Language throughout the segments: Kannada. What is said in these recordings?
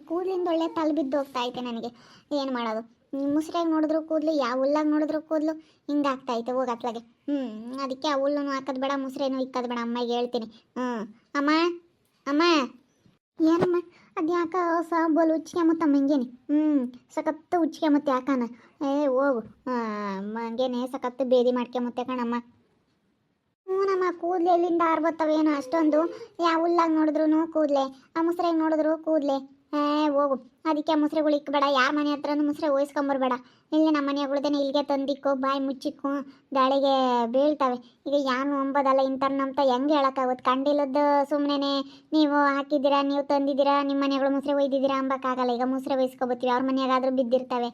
ಕೂದಲಿಂದ ಒಳ್ಳೆ ತಲೆ ಬಿದ್ದು ಹೋಗ್ತಾ ಐತೆ ನನಗೆ. ಏನು ಮಾಡೋದು? ಮುಸ್ರಾಗ ನೋಡಿದ್ರು ಕೂದಲು, ಯಾವ ಹುಲ್ಲಾಗ ನೋಡಿದ್ರು ಕೂದಲು ಹಿಂಗಾಗ್ತಾ ಐತೆ ಹೋಗತ್ಲಾಗೆ. ಅದಕ್ಕೆ ಆ ಹುಲ್ಲೂ ಹಾಕೋದು ಬೇಡ, ಮುಸ್ರೇನು ಇಕ್ಕೋದು ಬೇಡ. ಅಮ್ಮಗೆ ಹೇಳ್ತೀನಿ. ಅಮ್ಮ, ಅಮ್ಮ. ಏನಮ್ಮ? ಅದು ಯಾಕ ಬೋಲ್ ಉಚ್ಕೊಂಬತ್ತಮ್ಮ ಹಿಂಗೇನೆ. ಸಖತ್ತು ಉಚ್ಕೊಂಬತ್ತೆ ಯಾಕಾನ. ಹೋಗು, ಹಂಗೇನೆ ಸಖತ್ತು ಬೇದಿ ಮಾಡ್ಕೊಂಬತ್ತೆ ಕಣಮ್ಮ. ನಮ್ಮ ಕೂದಲು ಎಲ್ಲಿಂದ ಆರ್ಬತ್ತವೇನೋ ಅಷ್ಟೊಂದು. ಯಾವ ಹುಲ್ಲಾಗ ನೋಡಿದ್ರು ಕೂದಲೆ, ಆ ಮುಸ್ರಾಗ ನೋಡಿದ್ರು ಕೂದಲೆ. ಹೋಗು. ಅದಕ್ಕೆ ಆ ಮುಸ್ರೆಗಳು ಇಕ್ಕಬೇಡ, ಯಾರ ಮನೆ ಹತ್ರನೂ ಮುಸ್ರೆ ಹೋಯ್ಸ್ಕೊಂಬರ್ಬೇಡ. ಇಲ್ಲಿ ನಮ್ಮ ಮನೆಯಗಳದೇನೆ ಇಲ್ಲಿಗೆ ತಂದಿಕ್ಕು, ಬಾಯಿ ಮುಚ್ಚಿಕ್ಕು, ಗಾಳಿಗೆ ಬೀಳ್ತವೆ. ಈಗ ಯಾರು ಅಂಬೋದಲ್ಲ ಇಂಥರ್ ನಮ್ತ ಹೆಂಗೆ ಹೇಳೋಕ್ಕಾಗುತ್ತೆ? ಕಂಡಿಲ್ಲದ್ದು ಸುಮ್ಮನೆ ನೀವು ಹಾಕಿದ್ದೀರಾ, ನೀವು ತಂದಿದ್ದೀರಾ, ನಿಮ್ಮ ಮನೆಗಳು ಮುಸ್ರೆ ಒಯ್ದಿದ್ದೀರಾ ಅಂಬೋಕ್ಕಾಗಲ್ಲ. ಈಗ ಮುಸ್ರೆ ಒಯ್ಸ್ಕೊಬತ್ತೀವಿ, ಅವ್ರ ಮನೆಯಾಗಾದರೂ ಬಿದ್ದಿರ್ತವೆ.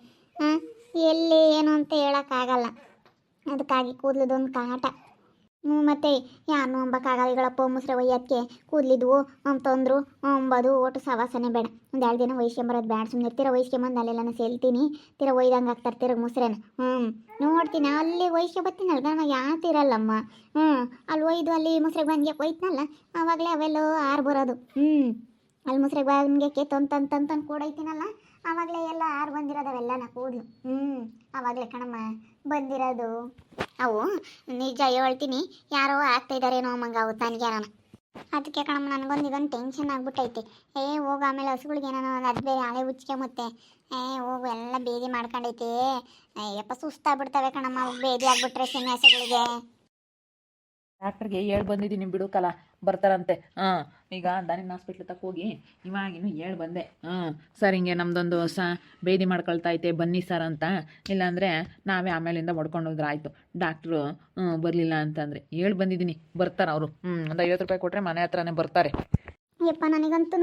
ಎಲ್ಲಿ ಏನು ಅಂತ ಹೇಳೋಕ್ಕಾಗಲ್ಲ. ಅದಕ್ಕಾಗಿ ಕೂದಲದೊಂದು ಕಾಟ. ಮತ್ತೆ ಯಾರನ್ನೂ ಅಂಬಕ್ಕಾಗಲ್ಲ. ಈಗಳಪ್ಪ ಮುಸ್ರೆ ಒಯ್ಯೋದಕ್ಕೆ ಕೂದಲಿದ್ವು ಅಂತಂದ್ರು ಅಂಬೋದು ಒಟ್ಟು ಸವಾಸನೆ ಬೇಡ. ಒಂದು 2 ದಿನ ವಹಿಸ್ಕೊಂಬರೋದು ಬೇಡ. ಸುಮ್ಮನೆ ತೀರ ವಹಿಸ್ಕೊಂಬಂದು ಅಲ್ಲೆಲ್ಲ ಸೇಲ್ತೀನಿ, ತೀರ ಒಯ್ದಂಗೆ ಆಗ್ತಾರೆ ತಿರುಗಿ ಮುಸ್ರೆನ. ನೋಡ್ತೀನಿ ಅಲ್ಲಿ ವಹಿಸ್ಕೊಬತ್ತೀನಲ್ಲ, ನಾನು ಯಾತಿರಲ್ಲಮ್ಮ. ಅಲ್ಲಿ ಒಯ್ದು ಅಲ್ಲಿ ಮುಸ್ರೆಗೆ ಬಂದ್ಗೆ ಒಯ್ತನಲ್ಲ, ಆವಾಗಲೇ ಅವೆಲ್ಲೋ ಆರು ಬರೋದು. ಅಲ್ಲಿ ಮುಸ್ರೆಗೆ ಬಂದ್ಗೆ ತಂತಂತಂತ ಕೂಡೈತೀನಲ್ಲ, ಆವಾಗಲೇ ಎಲ್ಲ ಆರು ಬಂದಿರೋದು ಅವೆಲ್ಲನ ಕೂದಲು. ಆವಾಗಲೇ ಕಣಮ್ಮ ಬಂದಿರೋದು ಅವು. ನಿಜ ಹೇಳ್ತೀನಿ, ಯಾರೋ ಆಗ್ತಾಯಿದ್ದಾರೇನೋ ಅಮ್ಮಂಗೆ ಅವು ನನಗೇನ. ಅದಕ್ಕೆ ಕಣಮ್ಮ ನನಗೊಂದು ಇದೊಂದು ಟೆನ್ಷನ್ ಆಗ್ಬಿಟ್ಟೈತೆ. ಹೋಗು, ಆಮೇಲೆ ಹಸುಗಳಿಗೆ ಏನೋ ಅದು ಬೇರೆ ಹಳೆ ಉಚ್ಕೊಂಬತ್ತೆ. ಹೋಗು, ಎಲ್ಲ ಬೇದಿ ಮಾಡ್ಕೊಂಡೈತೆ. ಯಪ್ಪ ಸುಸ್ತಾಗ್ಬಿಡ್ತವೆ ಕಣಮ್ಮ ಅವು ಬೇದಿ ಆಗ್ಬಿಟ್ರೆ ಹಸುಗಳಿಗೆ. ಡಾಕ್ಟ್ರಿಗೆ ಹೇಳಿ ಬಂದಿದ್ದೀನಿ ಬಿಡುಕಲ್ಲ, ಬರ್ತಾರಂತೆ. ಈಗ ದಾನಿನ ಹಾಸ್ಪಿಟ್ಲ್ ತಕ್ಕ ಹೋಗಿ ಇವಾಗಿನ್ನು ಹೇಳಿ ಬಂದೆ. ಸರ್ ಹಿಂಗೆ ನಮ್ಮದೊಂದು ಬೇದಿ ಮಾಡ್ಕೊಳ್ತೈತೆ ಬನ್ನಿ ಸರ್ ಅಂತ. ಇಲ್ಲಾಂದರೆ ನಾವೇ ಆಮೇಲಿಂದ ಹೊಡ್ಕೊಂಡು ಹೋದ್ರೆ ಆಯಿತು. ಡಾಕ್ಟ್ರು ಬರಲಿಲ್ಲ ಅಂತಂದರೆ ಹೇಳಿ ಬಂದಿದ್ದೀನಿ, ಬರ್ತಾರೆ ಅವರು. ಒಂದು 50 ರೂಪಾಯಿ ಕೊಟ್ಟರೆ ಮನೆ ಹತ್ರನೇ ಬರ್ತಾರೆ. ಯಪ್ಪ ನನಗಂತೂ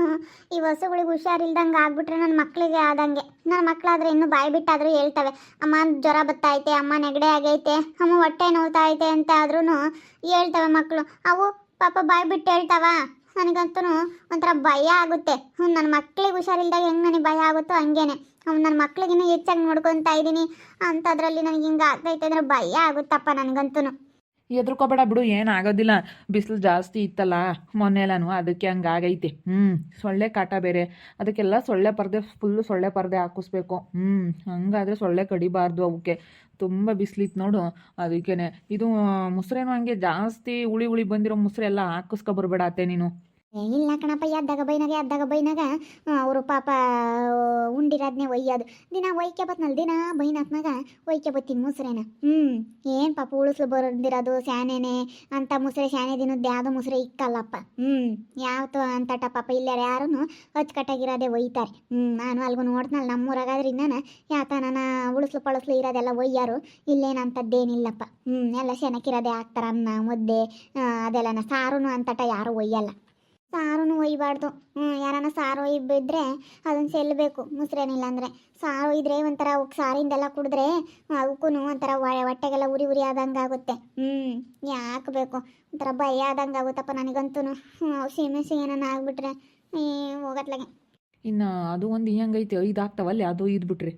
ಈ ಹಸುಗಳಿಗೆ ಹುಷಾರಿಲ್ದಂಗೆ ಆಗ್ಬಿಟ್ರೆ ನನ್ನ ಮಕ್ಕಳಿಗೆ ಆದಂಗೆ. ನನ್ನ ಮಕ್ಕಳಾದರೆ ಇನ್ನೂ ಬಾಯಿ ಬಿಟ್ಟಾದರೂ ಹೇಳ್ತವೆ, ಅಮ್ಮ ಜ್ವರ ಬತ್ತೈತೆ, ಅಮ್ಮ ನೆಗಡೆ ಆಗೈತೆ, ಅಮ್ಮ ಹೊಟ್ಟೆ ನೋವ್ತಾ ಐತೆ ಅಂತ ಆದ್ರೂ ಹೇಳ್ತವೆ ಮಕ್ಕಳು. ಅವು ಪಾಪ ಬಾಯಿ ಬಿಟ್ಟು ಹೇಳ್ತಾವ. ನನಗಂತೂ ಒಂಥರ ಭಯ ಆಗುತ್ತೆ. ನನ್ನ ಮಕ್ಕಳಿಗೆ ಹುಷಾರಿಲ್ದಾಗ ಹೆಂಗೆ ನನಗೆ ಭಯ ಆಗುತ್ತೋ ಹಂಗೇನೆ ನನ್ನ ಮಕ್ಳಿಗಿನ್ನೂ ಹೆಚ್ಚಾಗಿ ನೋಡ್ಕೊತಾ ಇದ್ದೀನಿ ಅಂಥದ್ರಲ್ಲಿ ನನಗೆ ಹಿಂಗೆ ಆಗ್ತೈತೆ ಅಂದರೆ ಭಯ ಆಗುತ್ತಪ್ಪ ನನಗಂತೂ. ಹೆದರ್ಕೋಬೇಡ ಬಿಡು, ಏನಾಗೋದಿಲ್ಲ. ಬಿಸಿಲು ಜಾಸ್ತಿ ಇತ್ತಲ್ಲ ಮೊನ್ನೆಲ್ಲನೂ, ಅದಕ್ಕೆ ಹಂಗಾಗೈತೆ. ಸೊಳ್ಳೆ ಕಾಟ ಬೇರೆ, ಅದಕ್ಕೆಲ್ಲ ಸೊಳ್ಳೆ ಪರದೆ, ಫುಲ್ಲು ಸೊಳ್ಳೆ ಪರದೆ ಹಾಕಿಸ್ಬೇಕು. ಹಂಗಾದರೆ ಸೊಳ್ಳೆ ಕಡಿಬಾರ್ದು ಅವಕ್ಕೆ. ತುಂಬ ಬಿಸಿಲಿತ್ತು ನೋಡು, ಅದಕ್ಕೇ. ಇದು ಮುಸ್ರೇನು ಹಂಗೆ ಜಾಸ್ತಿ ಹುಳಿ ಬಂದಿರೋ ಮುಸ್ರೆ ಎಲ್ಲ ಹಾಕಿಸ್ಕೊಬರ್ಬೇಡ ಅತ್ತೆ ನೀನು. ಇಲ್ಲ ಕಣಪ್ಪ, ಎದ್ದಾಗ ಬೈನಾಗ ಅವರು ಪಾಪ ಉಂಡಿರೋದನ್ನೇ ಒಯ್ಯೋದು. ದಿನ ಒಯ್ಕೆ ಬತ್ನಲ್ಲ, ದಿನ ಬೈನಾತ್ನಾಗ ಒಯ್ಕೆ ಬತ್ತೀನಿ ಮುಸ್ರೆನ. ಏನು ಪಾಪ ಉಳಿಸ್ಲು ಬಂದಿರೋದು ಸ್ಯಾನೇನೆ ಅಂತ ಮುಸ್ರೆ, ಸ್ಯಾನೆ ದಿನದ್ದು ಯಾವುದೋ ಮುಸ್ರೆ ಇಕ್ಕಲ್ಲಪ್ಪ. ಯಾವತ್ತು ಅಂತಟ ಪಾಪ ಇಲ್ಲಾರ ಯಾರೂ ಅಚ್ಚುಕಟ್ಟಾಗಿರೋದೇ ಒಯ್ತಾರೆ. ನಾನು ಅಲ್ಗೂ ನೋಡ್ತನಲ್ಲ ನಮ್ಮೂರಾಗಾದ್ರೆ ನಾನು ಯಾಕ ನಾನು ಉಳಿಸ್ಲು ಇರೋದೆಲ್ಲ ಒಯ್ಯಾರು. ಇಲ್ಲೇನಂಥದ್ದೇನಿಲ್ಲಪ್ಪ. ಎಲ್ಲ ಶೆನಕ್ಕಿರೋದೇ ಹಾಕ್ತಾರೆ, ಅನ್ನ ಮುದ್ದೆ ಅದೆಲ್ಲ. ಸಾರು ಅಂತಟ ಯಾರೂ ಒಯ್ಯಲ್ಲ. ಸಾರು ಒಯ್ಬಾರ್ದು. ಯಾರನ್ನ ಸಾರು ಒಯ್ಬಿದ್ರೆ ಅದನ್ನು ಚೆಲ್ಲಬೇಕು ಮುಸ್ರೇನಿಲ್ಲ ಅಂದರೆ. ಸಾರು ಒಯ್ದ್ರೆ ಒಂಥರ ಅವಕ್ಕೆ ಸಾರಿಂದೆಲ್ಲ ಕುಡಿದ್ರೆ ಅವಕ್ಕೂ ಒಂಥರ ಹೊಟ್ಟೆಗೆಲ್ಲ ಉರಿ ಆದಂಗೆ ಆಗುತ್ತೆ. ಯಾಕೆ ಬೇಕು? ಒಂಥರ ಭಯ ಆದಂಗೆ ಆಗುತ್ತಪ್ಪ ನನಗಂತೂ. ಸೀಮೆಸಿ ಏನಾನ ಆಗ್ಬಿಟ್ರೆ ಹೋಗತ್ಲಾಗೆ. ಇನ್ನು ಅದು ಒಂದು ಹೆಂಗೈತೆ 5 ಆಗ್ತಾವಲ್ಲಿ, ಅದು ಇದ್ಬಿಟ್ರಿ.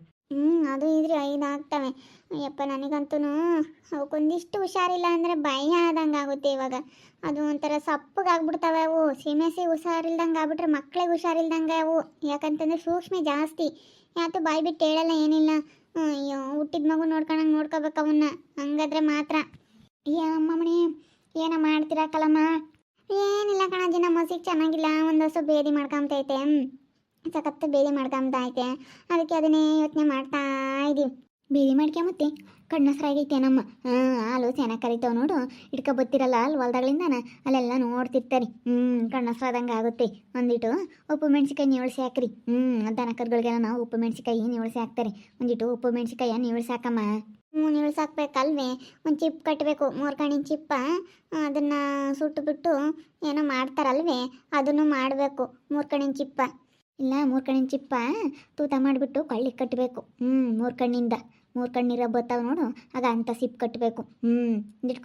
ಅದು ಇದ್ರೆ 5 ಆಗ್ತವೆ. ಅಯ್ಯಪ್ಪ ನನಗಂತೂ ಅವಕ್ಕೊಂದಿಷ್ಟು ಹುಷಾರಿಲ್ಲ ಅಂದರೆ ಭಯ ಆದಂಗೆ ಆಗುತ್ತೆ ಇವಾಗ. ಅದು ಒಂಥರ ಸಪ್ಪಗಾಗ್ಬಿಡ್ತವೆ ಅವು. ಸೀಮೆಸಿ ಹುಷಾರಿಲ್ದಂಗೆ ಆಗ್ಬಿಟ್ರೆ ಮಕ್ಳಿಗೆ ಹುಷಾರಿಲ್ದಂಗೆ ಅವು. ಯಾಕಂತಂದರೆ ಸೂಕ್ಷ್ಮ ಜಾಸ್ತಿ. ಯಾತು ಬಾಯಿ ಬಿಟ್ಟು ಹೇಳಲ್ಲ, ಏನಿಲ್ಲ. ಅಯ್ಯೋ, ಹುಟ್ಟಿದ ಮಗು ನೋಡ್ಕೋಬೇಕು ಅವನ್ನ, ಹಂಗಾದ್ರೆ ಮಾತ್ರ. ಅಮ್ಮಮ್ಮಣಿ ಏನೋ ಮಾಡ್ತೀರಾ ಕಲಮ್ಮ? ಏನಿಲ್ಲ ಕಣ, ದಿನ ಮಸಿಗೆ ಚೆನ್ನಾಗಿಲ್ಲ, ಒಂದು ಹಸು ಬೇದಿ ಮಾಡ್ಕೊಂತೈತೆ, ಸಖತ್ತು ಬೇದಿ ಮಾಡ್ಕೊಂತ ಐತೆ. ಅದಕ್ಕೆ ಅದನ್ನೇ ಯೋಚನೆ ಮಾಡ್ತಾ ಇದ್ದೀವಿ. ಬೇದಿ ಮಾಡ್ಕೊಂಬತ್ತೆ ಕಣ್ಣಸ್ರಾಗೈತೆ ನಮ್ಮ. ಹಾಲು ಚೆನ್ನಾಗಿ ಕರಿತಾವೆ ನೋಡು, ಬತ್ತಿರಲ್ಲ ಅಲ್ಲಿ ಹೊಲ್ದಾಗಳಿಂದಾನ, ಅಲ್ಲೆಲ್ಲ ನೋಡ್ತಿರ್ತಾರೆ. ಕಣ್ಣಸ್ರಾದಂಗೆ ಆಗುತ್ತೆ. ಒಂದಿಟ್ಟು ಉಪ್ಪು ಮೆಣಸಿಕಾಯಿ ನೀವಳಿಸಿ ಹಾಕ್ರಿ. ದನ ಕರುಗಳಿಗೆಲ್ಲ ನಾವು ಉಪ್ಪು ಮೆಣಸಿಕಾಯಿ ನೀವಳಿಸಿ ಹಾಕ್ತಾರೆ. ಒಂದಿಟ್ಟು ಉಪ್ಪು ಮೆಣಸಿಕಾಯಿ ನೀವಳಿಸಿ ಹಾಕಮ್ಮ. ನೀವಳಿಸಿ ಹಾಕ್ಬೇಕಲ್ವೇ? ಒಂದು ಚಿಪ್ ಕಟ್ಟಬೇಕು, 3 ಕಣ್ಣಿನ ಚಿಪ್ಪ. ಅದನ್ನು ಸುಟ್ಟು ಬಿಟ್ಟು ಏನೋ ಮಾಡ್ತಾರಲ್ವೇ, ಅದನ್ನು ಮಾಡಬೇಕು. 3 ಕಣ್ಣಿನ ಚಿಪ್ಪ ಇಲ್ಲ, 3 ಕಣ್ಣಿನ ಚಿಪ್ಪ ತೂತ ಮಾಡಿಬಿಟ್ಟು ಕಳ್ಳಿಗೆ ಕಟ್ಟಬೇಕು. 3 ಕಣ್ಣಿಂದ 3 ಕಣ್ಣಿರೋ ಬತ್ತಾವೆ ನೋಡು, ಆಗ ಅಂತ ಸಿಪ್ಪು ಕಟ್ಟಬೇಕು.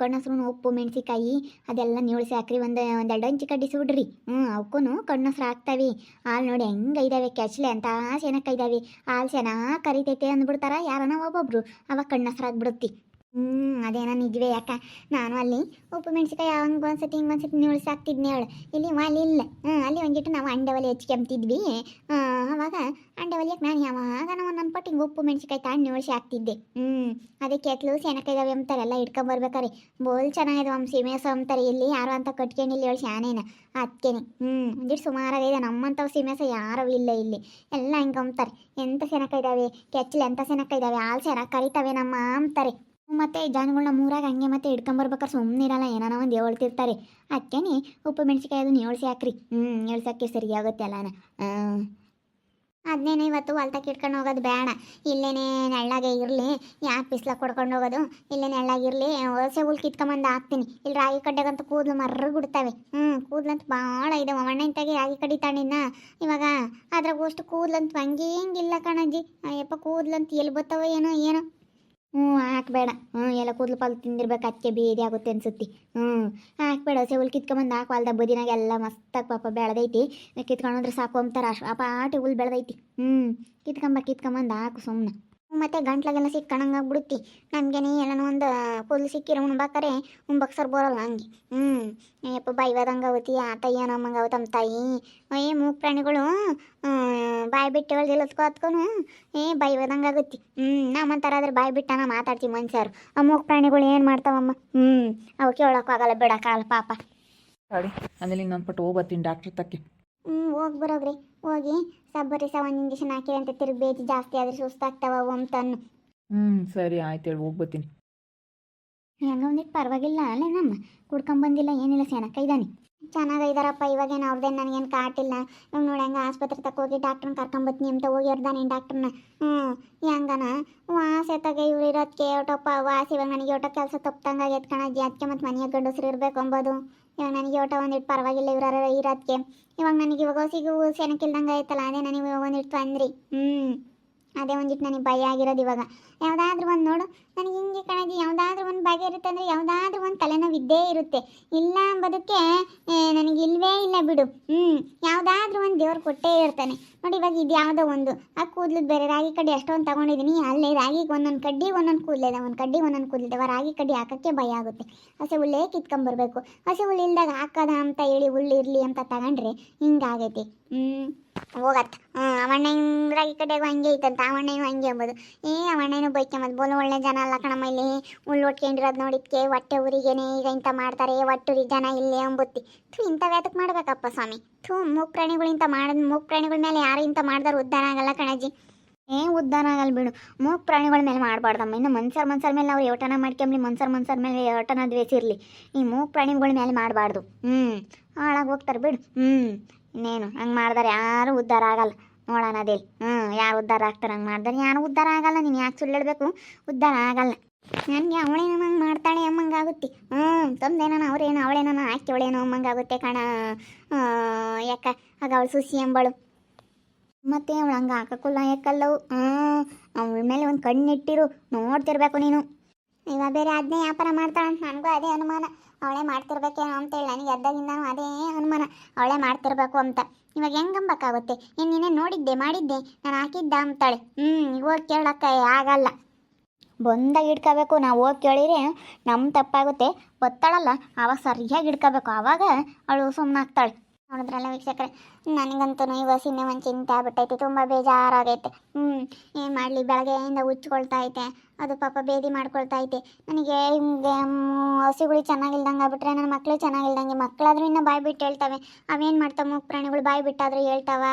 ಕಣ್ಣಸ್ರು ಉಪ್ಪು ಮೆಣಸಿಕಾಯಿ ಅದೆಲ್ಲ ನೀವಳಿಸಿ ಹಾಕ್ರಿ. ಒಂದು 2 ಇಂಚಿ ಕಡ್ಡಿಸಿ ಬಿಡ್ರಿ. ಅವಕ್ಕೂ ಕಣ್ಣಸ್ರು ಹಾಕ್ತಾವೆ. ಹಾಲು ನೋಡಿ ಹೆಂಗೆ ಇದ್ದಾವೆ, ಕೆಚ್ಚಲೆ ಅಂತ ಚೆನ್ನಾಗಿ ಇದ್ದಾವೆ. ಹಾಲು ಚೆನ್ನಾಗಿ ಕರಿತೈತೆ ಅಂದ್ಬಿಡ್ತಾರ ಯಾರನ ಒಬ್ಬೊಬ್ರು, ಅವಾಗ ಕಣ್ಣಸ್ರು ಆಗ್ಬಿಡುತ್ತಿ. ಅದೇನೋ ನಿಜವೇ ಯಾಕ ನಾನು ಅಲ್ಲಿ ಉಪ್ಪು ಮೆಣಸಿಕಾಯಿ ಹಂಗೆ ಒಂದ್ಸತಿ ಹಿಂಗೆ ಒಂದ್ಸತಿ ನೀಳ್ಸಿ ಹಾಕ್ತಿದ್ನಿ ಹೇಳು ಇಲ್ಲಿ ಅಲ್ಲಿ ಇಲ್ಲ ಅಲ್ಲಿ ಒಂದಿಟ್ಟು ನಾವು ಅಂಡೆ ಒಲೆ ಹೆಚ್ಕೊಂಬ್ತಿದ್ವಿ ಅವಾಗ ಅಂಡೆ ಒಲೆಯಕ್ಕೆ ನಾನು ಯಾವಾಗ ನಾವು ನನ್ನ ಪಟ್ಟು ಹಿಂಗೆ ಉಪ್ಪು ಮೆಣಸಿಕಾಯಿ ತಾಂಡು ನೀಳ್ಸಿ ಹಾಕ್ತಿದ್ದೆ ಅದಕ್ಕೆ ಎತ್ಲು ಸೆನಕಾಯಿದಾವೆ ಅಂತಾರೆ ಎಲ್ಲ ಇಟ್ಕೊಂಬರ್ಬೇಕಾರೆ ಬೋಲ್ ಚೆನ್ನಾಗಿದೆ ಸೀಮೆಸ ಅಂತಾರೆ ಇಲ್ಲಿ ಯಾರು ಅಂತ ಕಟ್ಕೊಂಡಿಲ್ಲ ಹೇಳಿ ಶಾನೇನ ಅದಕ್ಕೇನೆ ಒಂದಿಟ್ಟು ಸುಮಾರಾಗಿದೆ ನಮ್ಮಂಥವು ಸೀಮೆಸ ಯಾರೂ ಇಲ್ಲ ಇಲ್ಲಿ ಎಲ್ಲ ಹಿಂಗೆ ಅಂತಾರೆ ಎಂಥ ಸೆನಕಾಯಿದಾವೆ ಕೆಚ್ಚಲು ಎಂಥ ಸೆನಕಾಯಿದಾವೆ ಹಾಲು ಚೆನ್ನಾಗಿ ಕರಿತಾವೆ ನಮ್ಮ ಅಂತಾರೆ ಮತ್ತೆ ಜನಗಳನ್ನ ಮೂರಾಗ ಹಂಗೆ ಮತ್ತೆ ಹಿಡ್ಕೊಂಬರ್ಬೇಕಾರೆ ಸುಮ್ಮನೆ ಇರಲ್ಲ ಏನಾನ ಒಂದು ಹೇಳ್ತಿರ್ತಾರೆ ಅದಕ್ಕೇನೆ ಉಪ್ಪು ಮೆಣಸಿಕಾಯಿ ಅದನ್ನ ಏಳ್ಸಿ ಹಾಕ್ರಿ ಏಳ್ಸೋಕ್ಕೆ ಸರಿ ಆಗುತ್ತೆ ಅಲ್ಲನ ಅದನ್ನೇನೆ ಇವತ್ತು ಹೊಲ್ತಕ್ಕೆ ಇಟ್ಕೊಂಡು ಹೋಗೋದು ಬೇಡ ಇಲ್ಲೇನೆ ನೆಳ್ಳಾಗೆ ಇರಲಿ ಯಾಕೆ ಬಿಸ್ಲಾಗ ಕೊಡ್ಕೊಂಡು ಹೋಗೋದು ಇಲ್ಲೇ ನೆಳ್ಳಾಗಿರಲಿ ಹೊಸ ಹುಲ್ ಕಿತ್ಕೊಂಬಂದು ಹಾಕ್ತೀನಿ ಇಲ್ಲಿ ರಾಗಿ ಕಡ್ಡೆಗಂತೂ ಕೂದಲು ಮರ್ರಗುಡ್ತಾವೆ ಕೂದಲಂತೂ ಭಾಳ ಇದೆ ಒಣ್ಣೆಂತಾಗಿ ರಾಗಿ ಕಡ್ಡಿ ತಣ್ಣಿನ ಇವಾಗ ಅದ್ರಾಗ ಅಷ್ಟು ಕೂದಲಂತೂ ಹಂಗೆ ಹಿಂಗಿಲ್ಲ ಕಣಜ್ಜಿ ಅಯ್ಯಪ್ಪ ಕೂದಲಂತೂ ಎಲ್ಲಿ ಬರ್ತಾವ ಏನೋ ಏನೋ ಹಾಕ್ಬೇಡ ಎಲ್ಲ ಕೂದಲು ಪಾಲು ತಿಂದಿರ್ಬೇಕು ಅದಕ್ಕೆ ಬೇದಿ ಆಗುತ್ತೆ ಅನ್ಸುತ್ತಿ ಹಾಕ್ಬೇಡ ಹಸೆ ಹುಲ್ ಕಿತ್ಕೊಂಬಂದು ಹಾಕು ಹೊಲ್ದ ಬದಿನಾಗ ಎಲ್ಲ ಮಸ್ತಾಗಿ ಪಾಪ ಬೆಳೆದೈತಿ ಕಿತ್ಕೊಂಡ್ರೆ ಸಾಕು ಅಂತಾರೆ ಅಷ್ಟು ಆ ಪಾಟಿ ಹುಲ್ ಬೆಳೆದೈತಿ ಕಿತ್ಕೊಂಬಂದು ಹಾಕು ಸುಮ್ಮನೆ ಮತ್ತೆ ಗಂಟ್ಲಾಗೆಲ್ಲ ಸಿಕ್ಕಣಂಗಾಗ್ಬಿಡುತ್ತಿ ನಮಗೇನೆ ಎಲ್ಲನೂ ಒಂದು ಕೂದಲು ಸಿಕ್ಕಿರೋ ಉಣ್ಬೇಕಾರೆ ಉಣ್ಬಕ್ಸರ್ ಬರೋಲ್ಲ ಹಂಗೆ ಯಪ್ಪ ಬೈವಾದಂಗೆ ಆಗುತ್ತಿ ಆತ ಏನೋ ಅಮ್ಮಂಗೆ ಆಗುತ್ತೆ ನಮ್ಮ ತಾಯಿ ಮೂಕ್ ಪ್ರಾಣಿಗಳು ಬಾಯಿ ಬಿಟ್ಟು ಹೇಳ್ದಿಲ್ಲತ್ಕೊ ಹತ್ಕೊನು ಬೈವಾದಂಗೆ ಆಗುತ್ತೆ ನಮ್ಮಂತಾರಾದ್ರೆ ಬಾಯಿ ಬಿಟ್ಟನ ಮಾತಾಡ್ತೀವಿ ಮನುಷ್ಯರು ಆ ಮೂಕ್ ಪ್ರಾಣಿಗಳು ಏನು ಮಾಡ್ತಾವಮ್ಮ ಅವು ಕೇಳೋಕ್ಕಾಗಲ್ಲ ಬಿಡೋಕ್ಕಾಗಲ್ಲ ಪಾಪ ನೋಡಿ ಆಮೇಲೆ ಇನ್ನೊಂದು ಪಟ್ಟು ಹೋಗ್ಬರ್ತೀನಿ ಡಾಕ್ಟ್ರ್ ತಕ್ಕೆ ಹೋಗಿ ಬರೋಗ್ರಿ ಹೋಗಿ ಸಬ್ಬರಿ ಒಂದು ಇಂಜೆಕ್ಷನ್ ಹಾಕಿರಿ ಅಂತ ತಿರುಗಿ ಬೇಜಿ ಜಾಸ್ತಿ ಆದರೆ ಸುಸ್ತಾಗ್ತಾವ ಅಂತನ್ನು ಸರಿ ಆಯ್ತು ಹೇಳಿ ಹೋಗ್ಬರ್ತೀನಿ ಹೆಂಗ ಒಂದಿಟ್ಟು ಪರವಾಗಿಲ್ಲ ಅಲ್ಲೇ ನಮ್ಮ ಕುಡ್ಕೊಂಬಂದಿಲ್ಲ ಏನಿಲ್ಲ ಸೆನಕ ಚೆನ್ನಾಗಿದ್ದಾರಪ್ಪ ಇವಾಗೇನು ಅವ್ರದ್ದೇನು ನನಗೇನು ಕಾಟಿಲ್ಲ ಇವಾಗ ನೋಡಿ ಹಂಗೆ ಆಸ್ಪತ್ರೆ ತಕ್ಕ ಹೋಗಿ ಡಾಕ್ಟ್ರನ್ನ ಕರ್ಕೊಂಬತ್ತೀನಿ ಅಂತ ಹೋಗಿ ಇರ್ದಾನೆ ಡಾಕ್ಟ್ರನ್ನ ಹೆಂಗನ ವಾಸ ಎತ್ತಾಗ ಇವ್ರು ಇರೋದಕ್ಕೆ ಒಟ್ಟಪ್ಪ ವಾಸ ಇವಾಗ ನನಗೆ ಒಟ್ಟ ಕೆಲಸ ತಪ್ಪಂಗಾಗಿ ಎತ್ಕಣಜ್ಜಿ ಅದಕ್ಕೆ ಮತ್ತು ಮನೆಯ ಗಂಡಸ್ರು ಇರಬೇಕು ಅಂಬೋದು ಇವಾಗ ನನಗೆ ಒಟ್ಟ ಒಂದಿಟ್ಟು ಪರವಾಗಿಲ್ಲ ಇವ್ರ ಇರೋದಕ್ಕೆ ಇವಾಗ ನನಗೆ ಇವಾಗ ಸಿಗು ಸೆನಕಿಲ್ದಂಗೆ ಆಯ್ತಲ್ಲ ಅದೇ ನನಗೆ ಇವಾಗ ಒಂದಿಟ್ಟು ತಂದ್ರಿ ಅದೇ ಒಂದಿಟ್ಟು ನನಗೆ ಭಯ ಆಗಿರೋದು ಇವಾಗ ಯಾವುದಾದ್ರೂ ಒಂದು ನೋಡು ನನಗೆ ಹಿಂಗೆ ಕಣಜಿ ಯಾವುದಾದ್ರೂ ಒಂದು ಬಗೆ ಇರುತ್ತೆ ಅಂದರೆ ಯಾವುದಾದ್ರೂ ಒಂದು ತಲೆನೋವು ಇದ್ದೇ ಇರುತ್ತೆ ಇಲ್ಲ ಅಂಬೋದಕ್ಕೆ ನನಗೆ ಇಲ್ಲವೇ ಇಲ್ಲ ಬಿಡು ಯಾವುದಾದ್ರೂ ಒಂದು ದೇವ್ರು ಕೊಟ್ಟೇ ಇರ್ತಾನೆ ನೋಡಿ ಇವಾಗ ಇದು ಯಾವುದೋ ಒಂದು ಆ ಕೂದಲು ಬೇರೆ ರಾಗಿ ಕಡ್ಡಿ ಅಷ್ಟೊಂದು ತೊಗೊಂಡಿದ್ದೀನಿ ಅಲ್ಲೇ ರಾಗಿಗೆ ಒಂದೊಂದು ಕಡ್ಡಿ ಒಂದೊಂದು ಕೂದಲಿದೆ ಒಂದು ಕಡ್ಡಿ ಒಂದೊಂದು ಕೂದಲಿದೆ ರಾಗಿ ಕಡ್ಡಿ ಹಾಕೋಕ್ಕೆ ಭಯ ಆಗುತ್ತೆ ಹಸೆ ಹುಲ್ಲೇ ಕಿತ್ಕೊಂಬರ್ಬೇಕು ಹಸೆ ಹುಲ್ಲು ಇಲ್ದಾಗ ಹಾಕೋದ ಅಂತ ಹೇಳಿ ಹುಲ್ಲು ಇರಲಿ ಅಂತ ತಗೊಂಡ್ರೆ ಹಿಂಗಾಗೈತಿ ಹೋಗತ್ತ ಅವಣ್ಣನ ರಾಗಿ ಕಡೆಗೂ ಹಂಗೆ ಐತಂತ ಅವಣ್ಣನೂ ಹಂಗೆ ಅಂಬೋದು ಅವಣ್ಣನೂ ಬೈಕೊಂಬದು ಬೋಲು ಒಳ್ಳೆ ಜನ ಅಲ್ಲ ಕಣಮ್ಮ ಇಲ್ಲಿ ಹುಲ್ಲು ಒಟ್ಕೊಂಡಿರೋದು ನೋಡಿದ್ಕೆ ಹೊಟ್ಟೆ ಊರಿಗೇನೆ ಈಗ ಇಂಥ ಮಾಡ್ತಾರೆ ಒಟ್ಟೂರಿ ಜನ ಇಲ್ಲೇ ಅಂಬುತ್ತಿ ಇಂಥ ವ್ಯಾತಕ್ಕೆ ಮಾಡ್ಬೇಕಪ್ಪ ಸ್ವಾಮಿ ಮೂಕ್ ಪ್ರಾಣಿಗಳು ಇಂಥ ಮಾಡೋದು ಮೂಕ್ ಪ್ರಾಣಿಗಳ ಮೇಲೆ ಯಾರು ಇಂಥ ಮಾಡಿದಾರೆ ಉದ್ಧಾರ ಆಗಲ್ಲ ಕಣಜ್ಜಿ ಉದ್ಧಾರ ಆಗಲ್ಲ ಬಿಡು ಮೂಕ್ ಪ್ರಾಣಿಗಳ ಮೇಲೆ ಮಾಡಬಾರ್ದಮ್ಮ ಇನ್ನು ಮನ್ಸರ್ ಮೇಲೆ ನಾವು ಯೋಟನ ಮಾಡ್ಕೊಂಬ್ಲಿ ಮನ್ಸರ್ ಮೇಲೆ ಯೋಟನ ದ್ವೇಷ ಇರಲಿ ಈ ಮೂಕ್ ಪ್ರಾಣಿಗಳ ಮೇಲೆ ಮಾಡಬಾರ್ದು ಹಾಳಾಗಿ ಹೋಗ್ತಾರೆ ಬಿಡು ಇನ್ನೇನು ಹಂಗೆ ಮಾಡಿದಾರೆ ಯಾರು ಉದ್ಧಾರ ಆಗಲ್ಲ ನೋಡೋಣ ಅದೇ ಯಾರು ಉದ್ಧಾರ ಆಗ್ತಾರೆ ಹಂಗೆ ಮಾಡಿದಾರೆ ಯಾರು ಉದ್ಧಾರ ಆಗಲ್ಲ ನೀನು ಯಾಕೆ ಸುಳ್ಳು ಹೇಳಬೇಕು ಉದ್ಧಾರ ಆಗಲ್ಲ ನನಗೆ ಅವಳೇನೋ ಹಂಗೆ ಮಾಡ್ತಾಳೆ ಅಮ್ಮಂಗಾಗುತ್ತೆ ತಂದೇನೋ ಅವ್ರೇನೋ ಅವಳೇನೋ ಹಾಕಿ ಅವಳೇನೋ ಅಮ್ಮಂಗಾಗುತ್ತೆ ಕಣ ಯಾಕ ಆಗ ಅವಳು ಸುಸಿ ಎಂಬಳು ಮತ್ತೆ ಅವಳು ಹಂಗೆ ಹಾಕಕ್ಕಲ್ಲ ಯಾಕಲ್ಲವು ಅವಳ ಮೇಲೆ ಒಂದು ಕಣ್ಣಿಟ್ಟಿರು ನೋಡ್ತಿರ್ಬೇಕು ನೀನು ಇವಾಗ ಬೇರೆ ಅದನ್ನೇ ವ್ಯಾಪಾರ ಮಾಡ್ತಾಳಂತ ನನಗೂ ಅದೇ ಅನುಮಾನ ಅವಳೇ ಮಾಡ್ತಿರ್ಬೇಕೇನೋ ಅಂತೇಳಿ ನನಗೆ ಎದ್ದಾಗಿಂದನೂ ಅದೇ ಅನುಮಾನ ಅವಳೇ ಮಾಡ್ತಿರ್ಬೇಕು ಅಂತ ಇವಾಗ ಹೆಂಗಂಬಕ್ಕಾಗುತ್ತೆ ನೀನೇ ನೋಡಿದ್ದೆ ಮಾಡಿದ್ದೆ ನಾನು ಹಾಕಿದ್ದ ಅಂತಾಳೆ ಹೋಗಿ ಕೇಳೋಕ್ಕೆ ಆಗಲ್ಲ ಬಂದಾಗ ಹಿಡ್ಕೋಬೇಕು ನಾವು ಹೋಗಿ ಕೇಳಿದ್ರೆ ನಮ್ಮ ತಪ್ಪಾಗುತ್ತೆ ಗೊತ್ತಾಳಲ್ಲ ಆವಾಗ ಸರಿಯಾಗಿ ಹಿಡ್ಕೋಬೇಕು ಆವಾಗ ಅವಳು ಸುಮ್ಮನಾಗ್ತಾಳೆ ನೋಡಿದ್ರಲ್ಲ ವೀಕ್ಷಕರೇ ನನಗಂತೂ ಇವಾಗ ಸಿನ್ನೆ ಒಂದು ಚಿಂತೆ ಆಗ್ಬಿಟ್ಟೈತೆ ತುಂಬ ಬೇಜಾರಾಗೈತೆ ಏನು ಮಾಡಲಿ ಬೆಳಗ್ಗೆಯಿಂದ ಹುಚ್ಕೊಳ್ತಾ ಐತೆ ಅದು ಪಾಪ ಬೇದಿ ಮಾಡ್ಕೊಳ್ತಾ ಐತೆ ನನಗೆ ಹಿಂಗೆ ಹಸಿಗಳು ಚೆನ್ನಾಗಿಲ್ದಂಗೆ ಆಗ್ಬಿಟ್ರೆ ನನ್ನ ಮಕ್ಕಳು ಚೆನ್ನಾಗಿಲ್ದಂಗೆ ಮಕ್ಕಳಾದ್ರೂ ಇನ್ನೂ ಬಾಯಿ ಬಿಟ್ಟು ಹೇಳ್ತವೆ ಅವೇನು ಮಾಡ್ತಾವೆ ಮೂಕ್ ಪ್ರಾಣಿಗಳು ಬಾಯಿ ಬಿಟ್ಟಾದರೂ ಹೇಳ್ತಾವ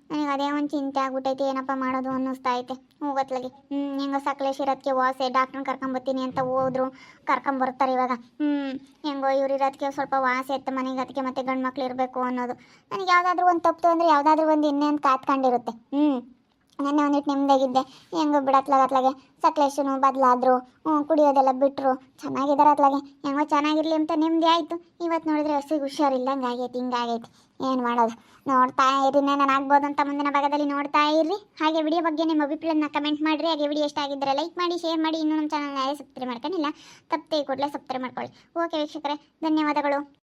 ನನಗೆ ಅದೇ ಒಂದು ಚಿಂತೆ ಆಗ್ಬಿಟ್ಟೈತೆ ಏನಪ್ಪ ಮಾಡೋದು ಅನ್ನಿಸ್ತಾ ಐತೆ ಹೋಗತ್ಲಾಗಿ ಹೆಂಗೋ ಸಕಲೇಶಿರೋದಕ್ಕೆ ವಾಸೆ ಡಾಕ್ಟ್ರನ್ನ ಕರ್ಕೊಂಬರ್ತೀನಿ ಅಂತ ಹೋದ್ರು ಕರ್ಕೊಂಬರ್ತಾರೆ ಇವಾಗ ಹೆಂಗೋ ಇವ್ರು ಇರೋದಕ್ಕೆ ಸ್ವಲ್ಪ ವಾಸೆ ಎತ್ತ ಮನೆಗೆ ಅದಕ್ಕೆ ಮತ್ತೆ ಗಂಡು ಮಕ್ಳು ಇರಬೇಕು ಅನ್ನೋದು ನನಗೆ ಯಾವುದಾದ್ರೂ ಒಂದು ತಪ್ಪು ಅಂದರೆ ಯಾವುದಾದ್ರೂ ಒಂದು ಇನ್ನೇನು ಕಾತ್ಕೊಂಡಿರುತ್ತೆ ನೆನ್ನೆ ಒಂದಿಟ್ಟು ನೆಮ್ಮದಿಯಾಗಿದ್ದೆ ಹೆಂಗೋ ಬಿಡತ್ಲಾಗೆ ಸಕಲೇಶನು ಬದಲಾದ್ರು ಕುಡಿಯೋದೆಲ್ಲ ಬಿಟ್ಟರು ಚೆನ್ನಾಗಿದ್ದಾರೆ ಅತ್ಲಾಗೆ ಹೆಂಗೋ ಚೆನ್ನಾಗಿರಲಿ ಅಂತ ನೆಮ್ಮದಿ ಆಯಿತು ಇವತ್ತು ನೋಡಿದ್ರೆ ಹಸಿಗೆ ಹುಷಾರಿಲ್ಲಂಗೆ ಆಗೈತಿ ಹಿಂಗಾಗೈತಿ ಏನು ಮಾಡೋದು ನೋಡ್ತಾ ಇರಿ ನಾನು ಆಗ್ಬೋದು ಅಂತ ಮುಂದಿನ ಭಾಗದಲ್ಲಿ ನೋಡ್ತಾ ಇರ್ರಿ ಹಾಗೆ ವಿಡಿಯೋ ಬಗ್ಗೆ ನಿಮ್ಮ ಅಭಿಪ್ರಾಯನ ಕಮೆಂಟ್ ಮಾಡಿರಿ ಹಾಗೆ ವಿಡಿಯೋ ಇಷ್ಟ ಆಗಿದ್ದರೆ ಲೈಕ್ ಮಾಡಿ ಶೇರ್ ಮಾಡಿ ಇನ್ನೂ ನಮ್ಮ ಚಾನಲ್ನ ಸಬ್ಸ್ಕ್ರೈಬ್ ಮಾಡ್ಕೊಂಡಿಲ್ಲ ತಪ್ಪೇ ಕೂಡಲೇ ಸಬ್ಸ್ಕ್ರೈಬ್ ಮಾಡ್ಕೊಳ್ಳಿ ಓಕೆ ವೀಕ್ಷಕರೇ ಧನ್ಯವಾದಗಳು.